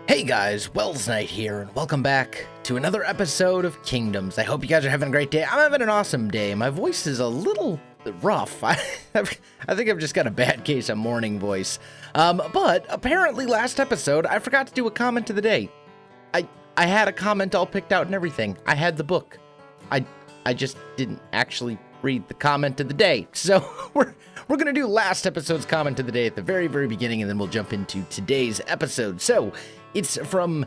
Hey guys, Welsknight here, and welcome back to another episode of Kingdoms. I hope you guys are having a great day. I'm having an awesome day. My voice is a little rough. I think I've just got a bad case of morning voice. But apparently last episode, I forgot to do a comment of the day. I had a comment all picked out and everything. I had the book. I just didn't actually read the comment of the day. So we're going to do last episode's comment of the day at the very, very beginning, and then we'll jump into today's episode. So it's from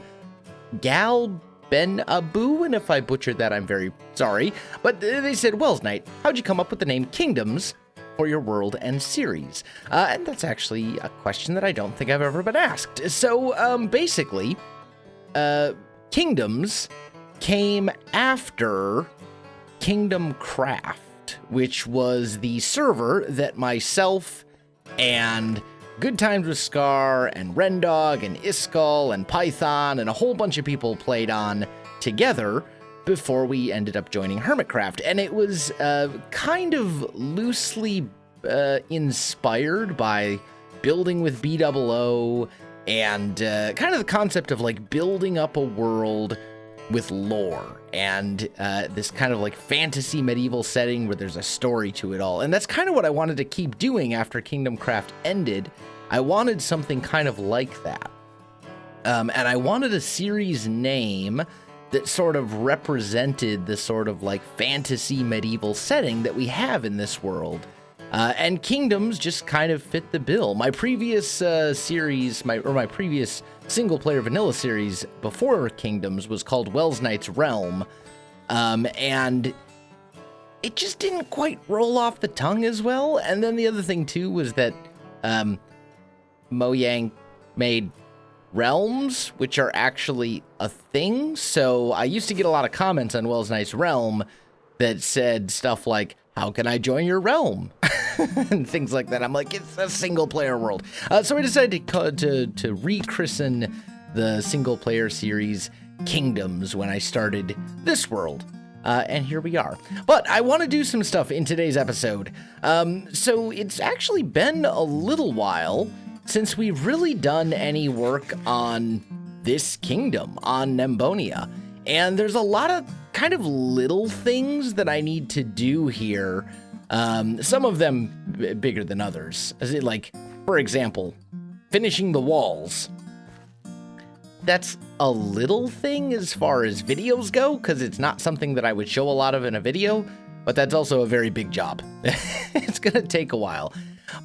Gal Ben Abu, and if I butchered that, I'm very sorry. But they said, Welsknight, how'd you come up with the name Kingdoms for your world and series? And that's actually a question that I don't think I've ever been asked. So basically, Kingdoms came after Kingdom Craft, which was the server that myself and Good Times with Scar and Rendog and Iskall and Python and a whole bunch of people played on together before we ended up joining Hermitcraft. And it was kind of loosely inspired by building with BOO and kind of the concept of like building up a world with lore and this kind of like fantasy medieval setting where there's a story to it all. And that's kind of what I wanted to keep doing after Kingdom Craft ended. I wanted something kind of like that. And I wanted a series name that sort of represented the sort of like fantasy medieval setting that we have in this world. And Kingdoms just kind of fit the bill. My previous series, my previous single-player vanilla series before Kingdoms was called Welsknight's Realm, and it just didn't quite roll off the tongue as well. And then the other thing too was that Mojang made realms, which are actually a thing. So I used to get a lot of comments on Welsknight's Realm that said stuff like, how can I join your realm? And things like that. I'm like, it's a single-player world. So I decided to rechristen the single-player series Kingdoms when I started this world. And here we are. But I want to do some stuff in today's episode. So it's actually been a little while since we've really done any work on this kingdom, on Nembonia. And there's a lot of kind of little things that I need to do here. Some of them bigger than others. As in, like, for example, finishing the walls. That's a little thing as far as videos go, because it's not something that I would show a lot of in a video, but that's also a very big job. It's going to take a while.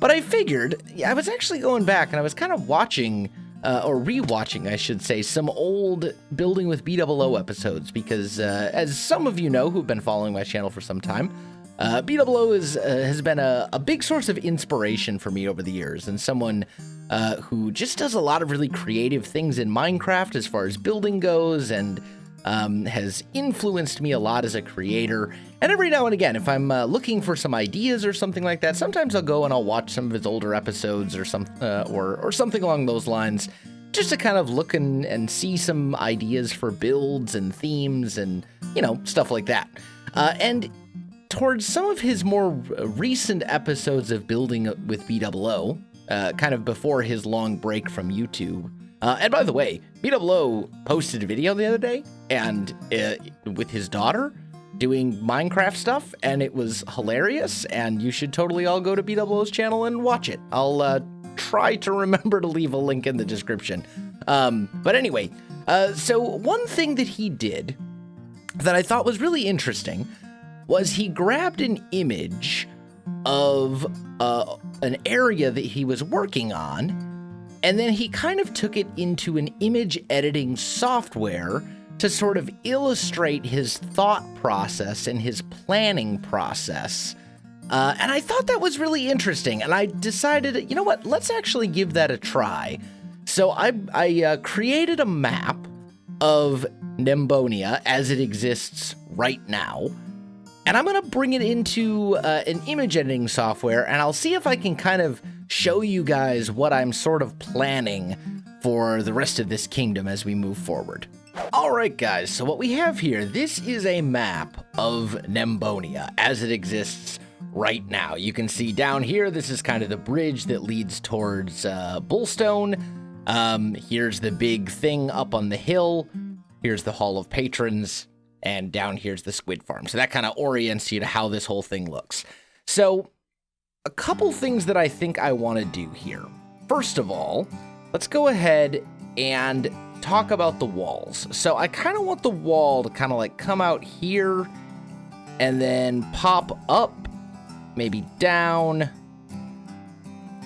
But I figured, I was actually going back and I was kind of watching, or rewatching, I should say, some old Building with BOO episodes, because as some of you know who've been following my channel for some time, BOO has been a big source of inspiration for me over the years, and someone who just does a lot of really creative things in Minecraft as far as building goes, and has influenced me a lot as a creator. And every now and again, if I'm looking for some ideas or something like that, sometimes I'll go and I'll watch some of his older episodes or something along those lines, just to kind of look and see some ideas for builds and themes and, you know, stuff like that. And towards some of his more recent episodes of Building with BOO, kind of before his long break from YouTube. And by the way, BOO posted a video the other day and with his daughter doing Minecraft stuff, and it was hilarious, and you should totally all go to BOO's channel and watch it. I'll try to remember to leave a link in the description. But anyway, so one thing that he did that I thought was really interesting was he grabbed an image of an area that he was working on, and then he kind of took it into an image editing software to sort of illustrate his thought process and his planning process. And I thought that was really interesting, and I decided, you know what, let's actually give that a try. So I created a map of Nembonia as it exists right now, and I'm going to bring it into an image editing software, and I'll see if I can kind of show you guys what I'm sort of planning for the rest of this kingdom as we move forward. Alright guys, so what we have here, this is a map of Nembonia as it exists right now. You can see down here, this is kind of the bridge that leads towards Bullstone. Here's the big thing up on the hill. Here's the Hall of Patrons. And down here's the Squid Farm. So that kind of orients you to how this whole thing looks. So a couple things that I think I want to do here. First of all, let's go ahead and talk about the walls. So I kind of want the wall to kind of like come out here and then pop up, maybe down,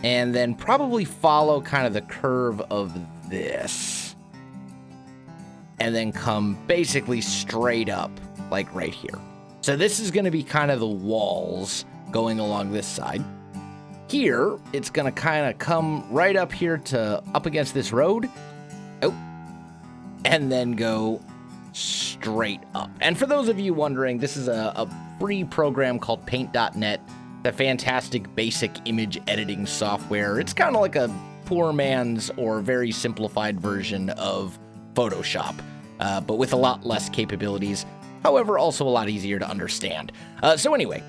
and then probably follow kind of the curve of this. And then come basically straight up, like right here. So this is going to be kind of the walls going along this side. Here, it's going to kind of come right up here to up against this road. Oh. And then go straight up. And for those of you wondering, this is a free program called Paint.net. The fantastic basic image editing software. It's kind of like a poor man's or very simplified version of Photoshop, but with a lot less capabilities. However, also a lot easier to understand. So anyway,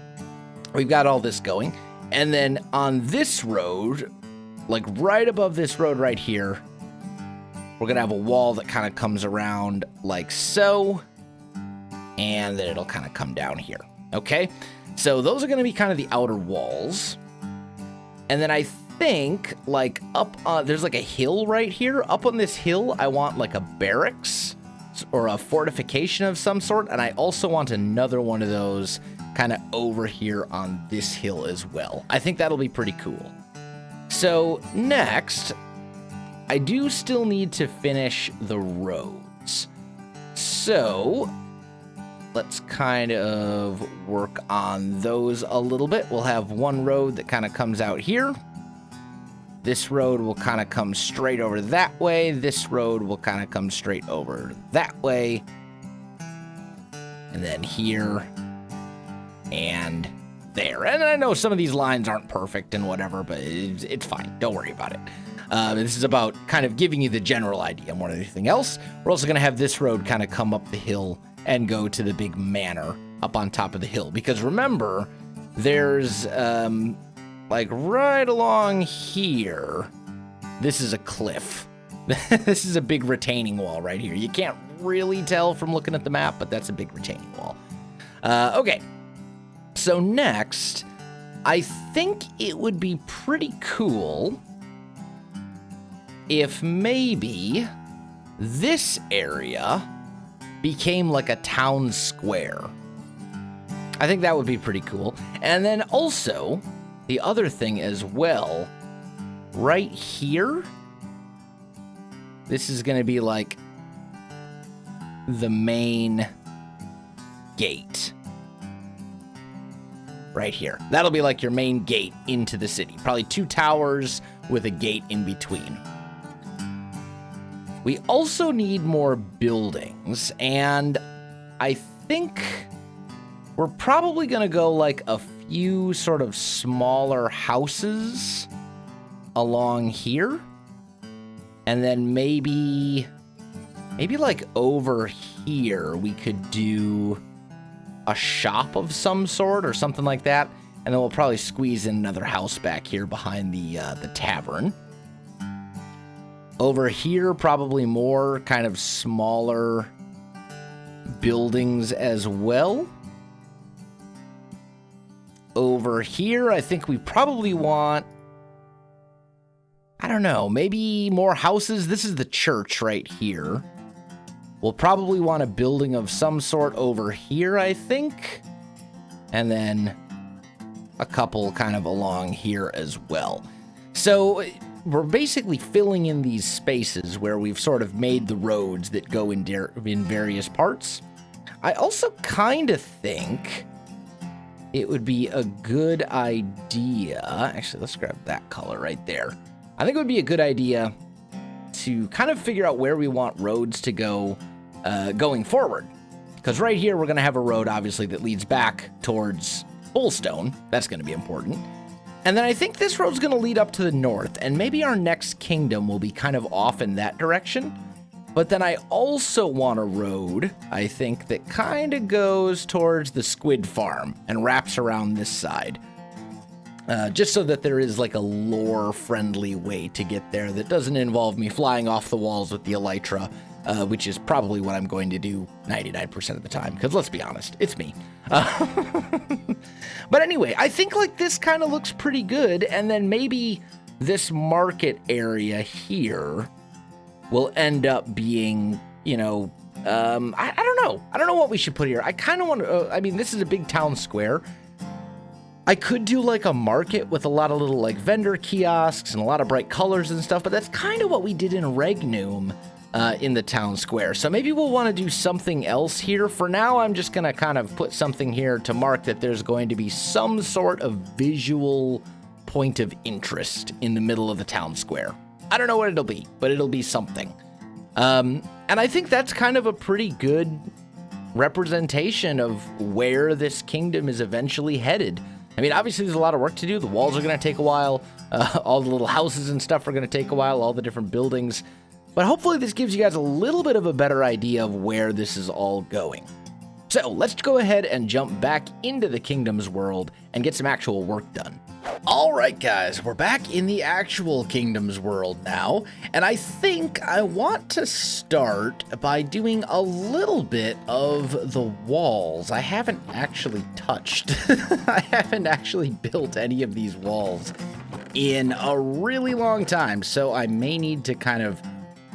we've got all this going. And then on this road, like right above this road right here, we're going to have a wall that kind of comes around like so. And then it'll kind of come down here. Okay? So those are going to be kind of the outer walls. And then I think like up on, there's like a hill right here. Up on this hill, I want like a barracks or a fortification of some sort. And I also want another one of those kind of over here on this hill as well. I think that'll be pretty cool. So next, I do still need to finish the roads. So let's kind of work on those a little bit. We'll have one road that kind of comes out here. This road will kind of come straight over that way. This road will kind of come straight over that way. And then here and there. And I know some of these lines aren't perfect and whatever, but it's fine. Don't worry about it. This is about kind of giving you the general idea more than anything else. We're also going to have this road kind of come up the hill and go to the big manor up on top of the hill. Because remember, there's like right along here, this is a cliff. This is a big retaining wall right here. You can't really tell from looking at the map, but that's a big retaining wall. Okay, so next, I think it would be pretty cool if maybe this area became like a town square. I think that would be pretty cool. And then also, the other thing as well, right here, this is going to be like the main gate. Right here. That'll be like your main gate into the city. Probably 2 towers with a gate in between. We also need more buildings, and I think we're probably going to go like a few sort of smaller houses along here. And then maybe like over here, we could do a shop of some sort or something like that. And then we'll probably squeeze in another house back here behind the tavern. Over here, probably more kind of smaller buildings as well. Over here, I think we probably want, I don't know, maybe more houses. This is the church right here. We'll probably want a building of some sort over here, I think. And then a couple kind of along here as well. So we're basically filling in these spaces where we've sort of made the roads that go in various parts. I also kind of think it would be a good idea. Actually, let's grab that color right there. I think it would be a good idea to kind of figure out where we want roads to go going forward. Because right here, we're going to have a road, obviously, that leads back towards Bullstone. That's going to be important. And then I think this road's going to lead up to the north, and maybe our next kingdom will be kind of off in that direction. But then I also want a road, I think, that kind of goes towards the Squid Farm and wraps around this side. just so that there is like a lore-friendly way to get there that doesn't involve me flying off the walls with the elytra, which is probably what I'm going to do 99% of the time, because let's be honest, it's me. But anyway, I think like this kind of looks pretty good, and then maybe this market area here will end up being, you know, I don't know. I don't know what we should put here. I kind of want to, I mean, this is a big town square. I could do like a market with a lot of little like vendor kiosks and a lot of bright colors and stuff, but that's kind of what we did in Regnum in the town square. So maybe we'll want to do something else here. For now, I'm just going to kind of put something here to mark that there's going to be some sort of visual point of interest in the middle of the town square. I don't know what it'll be, but it'll be something. And I think that's kind of a pretty good representation of where this kingdom is eventually headed. I mean, obviously there's a lot of work to do. The walls are going to take a while. All the little houses and stuff are going to take a while, all the different buildings. But hopefully this gives you guys a little bit of a better idea of where this is all going. So let's go ahead and jump back into the kingdom's world and get some actual work done. All right, guys, we're back in the actual kingdom's world now, and I think I want to start by doing a little bit of the walls. I haven't actually touched, I haven't actually built any of these walls in a really long time, so I may need to kind of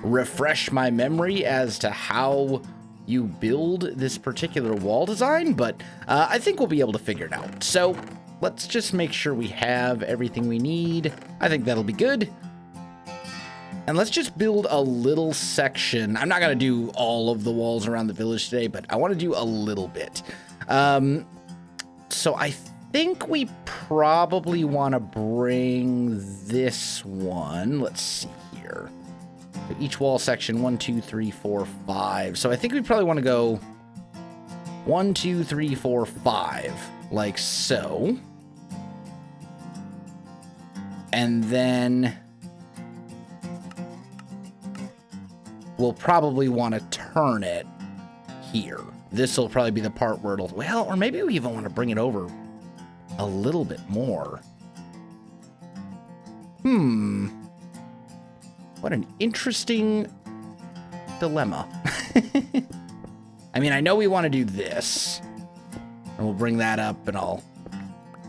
refresh my memory as to how you build this particular wall design, but I think we'll be able to figure it out. So let's just make sure we have everything we need. I think that'll be good. And let's just build a little section. I'm not going to do all of the walls around the village today, but I want to do a little bit. So I think we probably want to bring this one. Let's see here. So each wall section, 1, 2, 3, 4, 5. So I think we probably want to go 1, 2, 3, 4, 5, like so. And then we'll probably want to turn it here. This will probably be the part where it'll, well, or maybe we even want to bring it over a little bit more. What an interesting dilemma. I mean, I know we want to do this. And we'll bring that up and I'll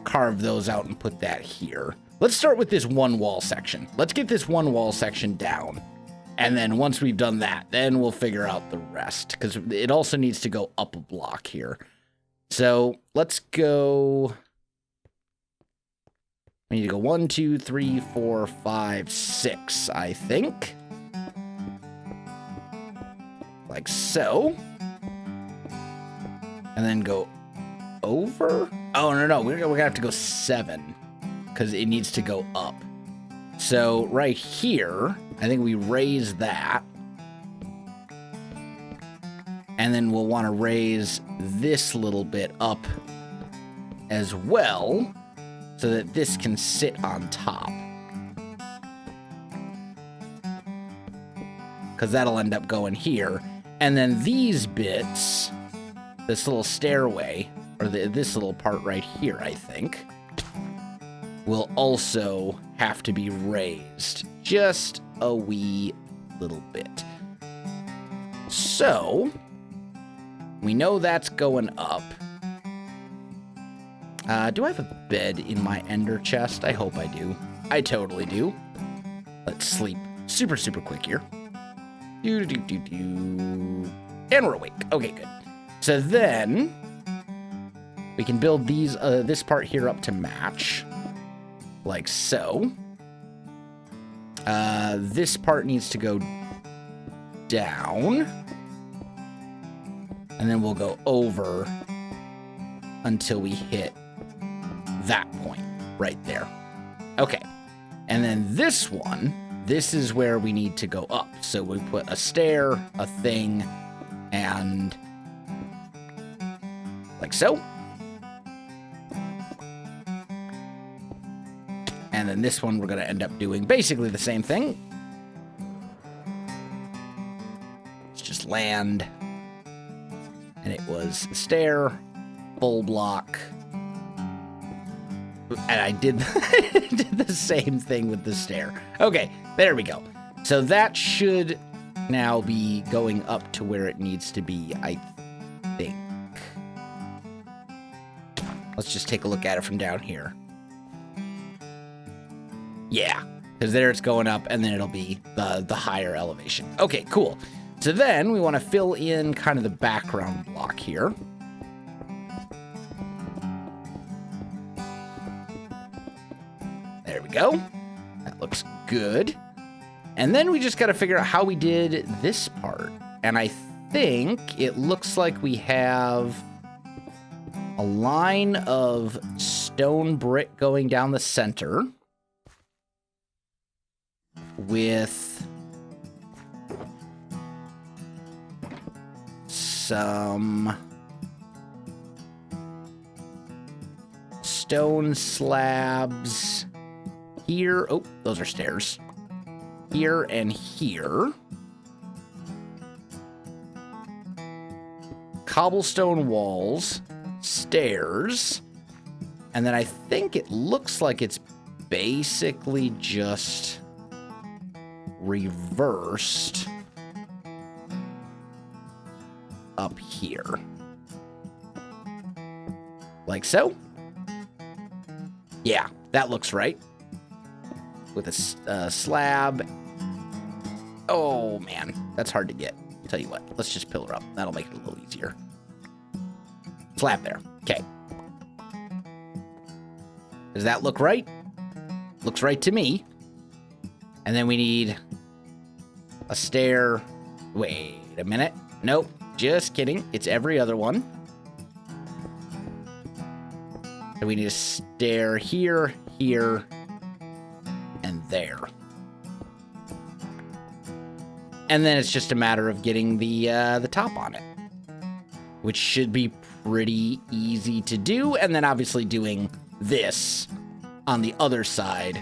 carve those out and put that here. Let's start with this one wall section. Let's get this one wall section down. And then once we've done that, then we'll figure out the rest. Because it also needs to go up a block here. So let's go. We need to go 1, 2, 3, 4, 5, 6, I think. Like so. And then go over. Oh, no. We're going to have to go 7. Because it needs to go up. So right here, I think we raise that. And then we'll want to raise this little bit up as well, so that this can sit on top. Because that'll end up going here. And then these bits, this little stairway, or this little part right here, I think, will also have to be raised just a wee little bit. So, we know that's going up. Do I have a bed in my ender chest? I hope I do. I totally do. Let's sleep super, super quick here. And we're awake. Okay, good. So then, we can build these, this part here up to match. Like so. This part needs to go down. And then we'll go over until we hit that point right there. Okay. And then this one, this is where we need to go up. So we put a stair, a thing, and like so. And then this one, we're going to end up doing basically the same thing. Let's just land. And it was stair, full block, And I did, did the same thing with the stair. Okay, there we go. So that should now be going up to where it needs to be, I think. Let's just take a look at it from down here. Yeah, because there it's going up, and then it'll be the higher elevation. Okay, cool. So then we want to fill in kind of the background block here. There we go. That looks good. And then we just got to figure out how we did this part. And I think it looks like we have a line of stone brick going down the center with some stone slabs here. Oh, those are stairs. Here and here. Cobblestone walls, stairs, and then I think it looks like it's basically just reversed up here. Like so. Yeah, that looks right. With a slab. Oh, man. That's hard to get. I'll tell you what. Let's just pillar up. That'll make it a little easier. Slab there. Okay. Does that look right? Looks right to me. And then we need a stair. Wait a minute. Nope. Just kidding. It's every other one. So we need a stair here, here, and there. And then it's just a matter of getting the top on it, which should be pretty easy to do. And then obviously doing this on the other side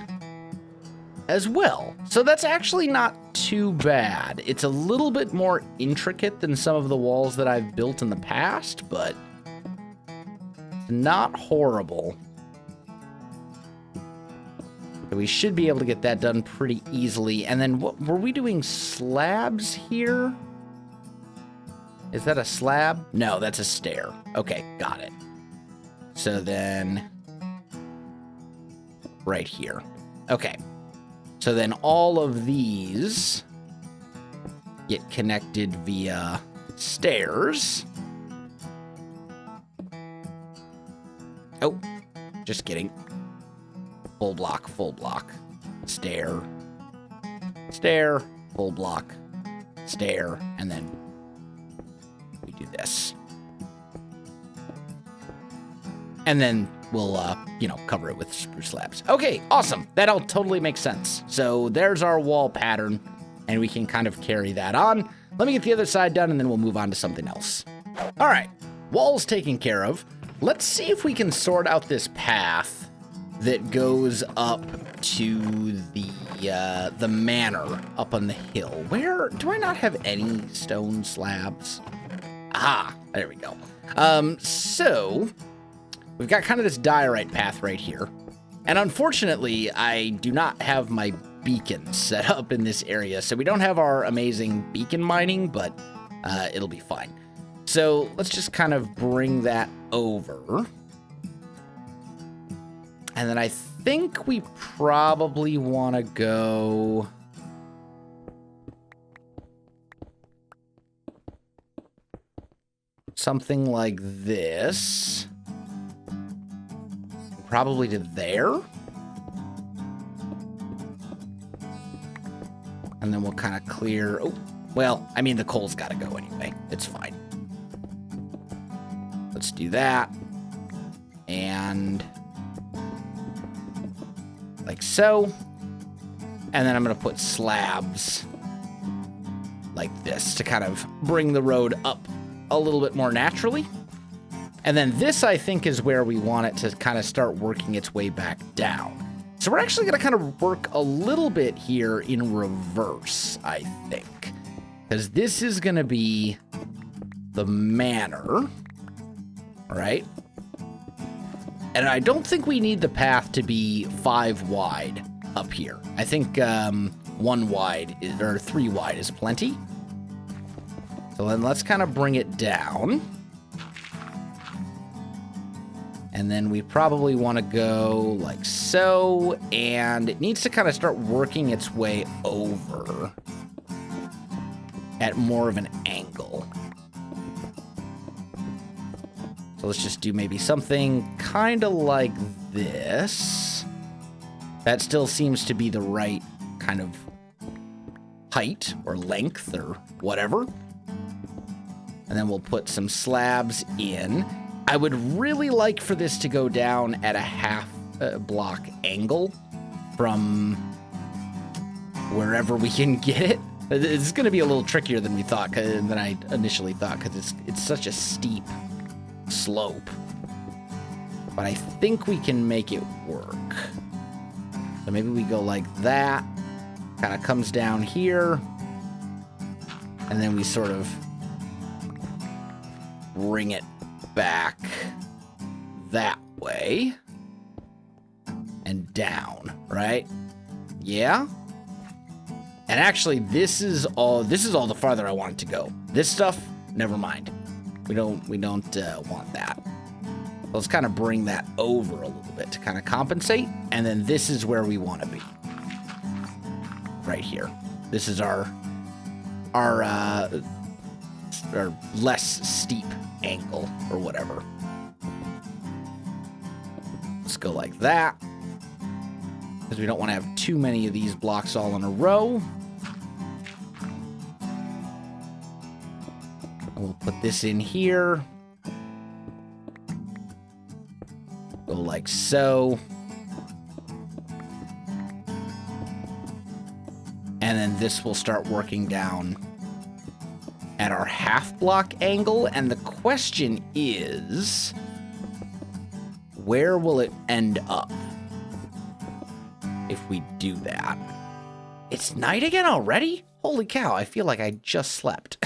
as well. So that's actually not too bad. It's a little bit more intricate than some of the walls that I've built in the past, but not horrible. We should be able to get that done pretty easily. And then what were we doing? Slabs here? Is that a slab? No, that's a stair. Okay, got it. So then right here. Okay. So then all of these get connected via stairs. Oh, just kidding. Full block, full block. Stair. Stair, full block, stair, and then we do this. And then we'll, cover it with spruce slabs. Okay, awesome. That all totally makes sense. So there's our wall pattern, and we can kind of carry that on. Let me get the other side done, and then we'll move on to something else. All right, walls taken care of. Let's see if we can sort out this path that goes up to the manor up on the hill. Where do I not have any stone slabs? Ah, there we go. So we've got kind of this diorite path right here. And unfortunately, I do not have my beacon set up in this area. So we don't have our amazing beacon mining, but it'll be fine. So let's just kind of bring that over. And then I think we probably want to go something like this. Probably to there. And then we'll kind of clear. Oh, well, I mean, the coal's got to go anyway. It's fine. Let's do that. And like so. And then I'm going to put slabs like this to kind of bring the road up a little bit more naturally. And then this, I think, is where we want it to kind of start working its way back down. So we're actually going to kind of work a little bit here in reverse, I think. Because this is going to be the manor, right? And I don't think we need the path to be 5 wide up here. I think 1 wide or 3 wide is plenty. So then let's kind of bring it down. And then we probably want to go like so, and it needs to kind of start working its way over at more of an angle. So let's just do maybe something kind of like this. That still seems to be the right kind of height or length or whatever. And then we'll put some slabs in. I would really like for this to go down at a half block angle from wherever we can get it. It's going to be a little trickier than we thought, than I initially thought, because it's such a steep slope. But I think we can make it work. So maybe we go like that. Kind of comes down here. And then we sort of bring it back that way and down, right? Yeah. And actually, this is all the farther I want it to go. This stuff, never mind. We don't want that. Let's kind of bring that over a little bit to kind of compensate, and then this is where we want to be. Right here. This is our less steep angle or whatever. Let's go like that, because we don't want to have too many of these blocks all in a row. And we'll put this in here. Go like so. And then this will start working down at our half block angle. And the question is, where will it end up if we do that? It's night again already? Holy cow, I feel like I just slept.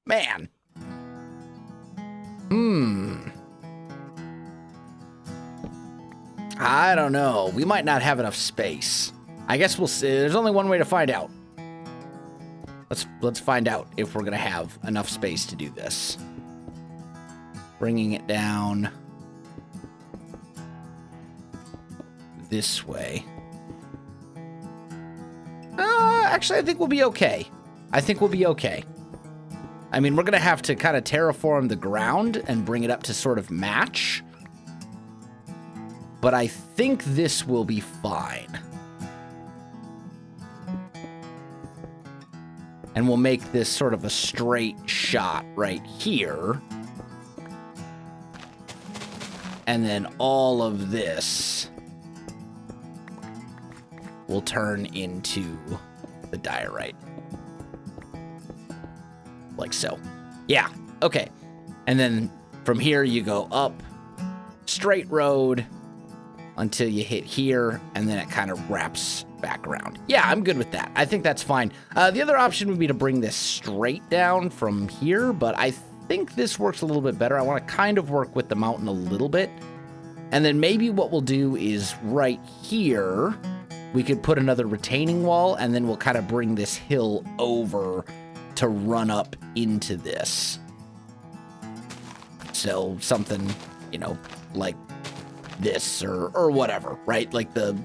Man. I don't know. We might not have enough space. I guess we'll see. There's only one way to find out. Let's find out if we're going to have enough space to do this. Bringing it down this way. Actually, I think we'll be okay. I mean, we're going to have to kind of terraform the ground and bring it up to sort of match. But I think this will be fine. And we'll make this sort of a straight shot right here. And then all of this will turn into the diorite. Like so. Yeah, okay. And then from here you go up, straight road, until you hit here, and then it kind of wraps back around. Yeah, I'm good with that. I think that's fine. The other option would be to bring this straight down from here, but I think this works a little bit better. I want to kind of work with the mountain a little bit. And then maybe what we'll do is right here, we could put another retaining wall, and then we'll kind of bring this hill over to run up into this. So something, like this or whatever, right? Like the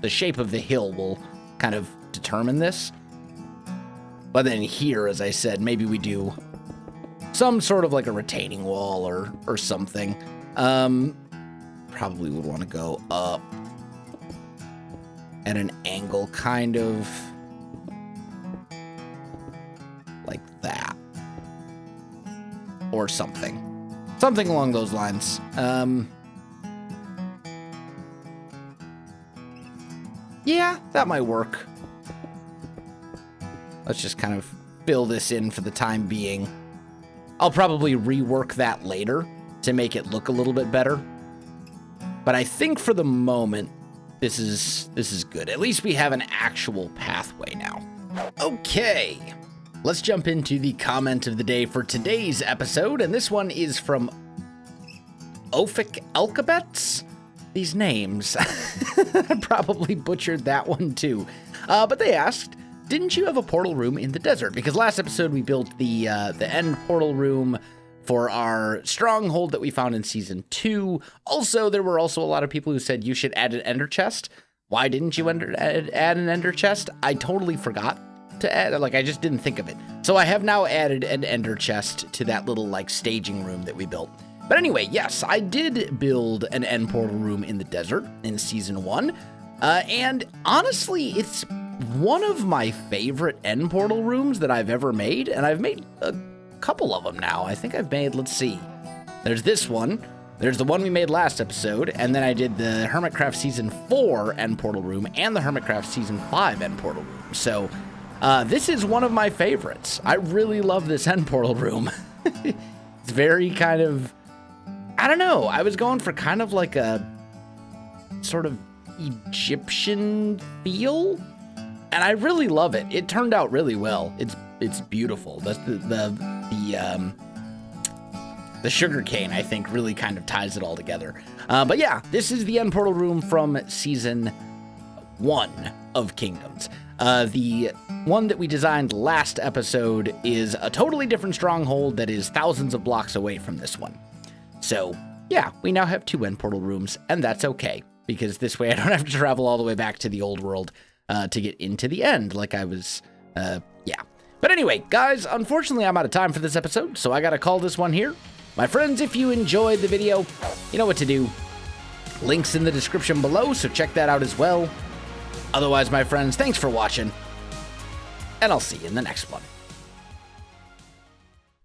shape of the hill will kind of determine this. But then here, as I said, maybe we do some sort of like a retaining wall or something. Probably would want to go up at an angle kind of like that or something along those lines. Yeah, that might work. Let's just kind of fill this in for the time being. I'll probably rework that later to make it look a little bit better. But I think for the moment, this is good. At least we have an actual pathway now. Okay, let's jump into the comment of the day for today's episode. And this one is from Ophic Alcabets? These names. I probably butchered that one too. But they asked, didn't you have a portal room in the desert? Because last episode we built the end portal room for our stronghold that we found in season 2. Also, there were also a lot of people who said you should add an ender chest. Why didn't you add an ender chest? I totally forgot to add, like I just didn't think of it. So I have now added an ender chest to that little like staging room that we built. But anyway, yes, I did build an end portal room in the desert in season 1. And honestly, it's one of my favorite end portal rooms that I've ever made. And I've made a couple of them now. I think I've made, let's see. There's this one. There's the one we made last episode. And then I did the Hermitcraft Season 4 end portal room and the Hermitcraft Season 5 end portal room. So this is one of my favorites. I really love this end portal room. It's very kind of, I don't know. I was going for kind of like a sort of Egyptian feel, and I really love it. It turned out really well. It's beautiful. That's the sugar cane, I think, really kind of ties it all together. But yeah, this is the end portal room from season 1 of Kingdoms. The one that we designed last episode is a totally different stronghold that is thousands of blocks away from this one. So, yeah, we now have 2 end portal rooms, and that's okay, because this way I don't have to travel all the way back to the old world to get into the end, like I was, yeah. But anyway, guys, unfortunately I'm out of time for this episode, so I gotta call this one here. My friends, if you enjoyed the video, you know what to do. Links in the description below, so check that out as well. Otherwise, my friends, thanks for watching, and I'll see you in the next one.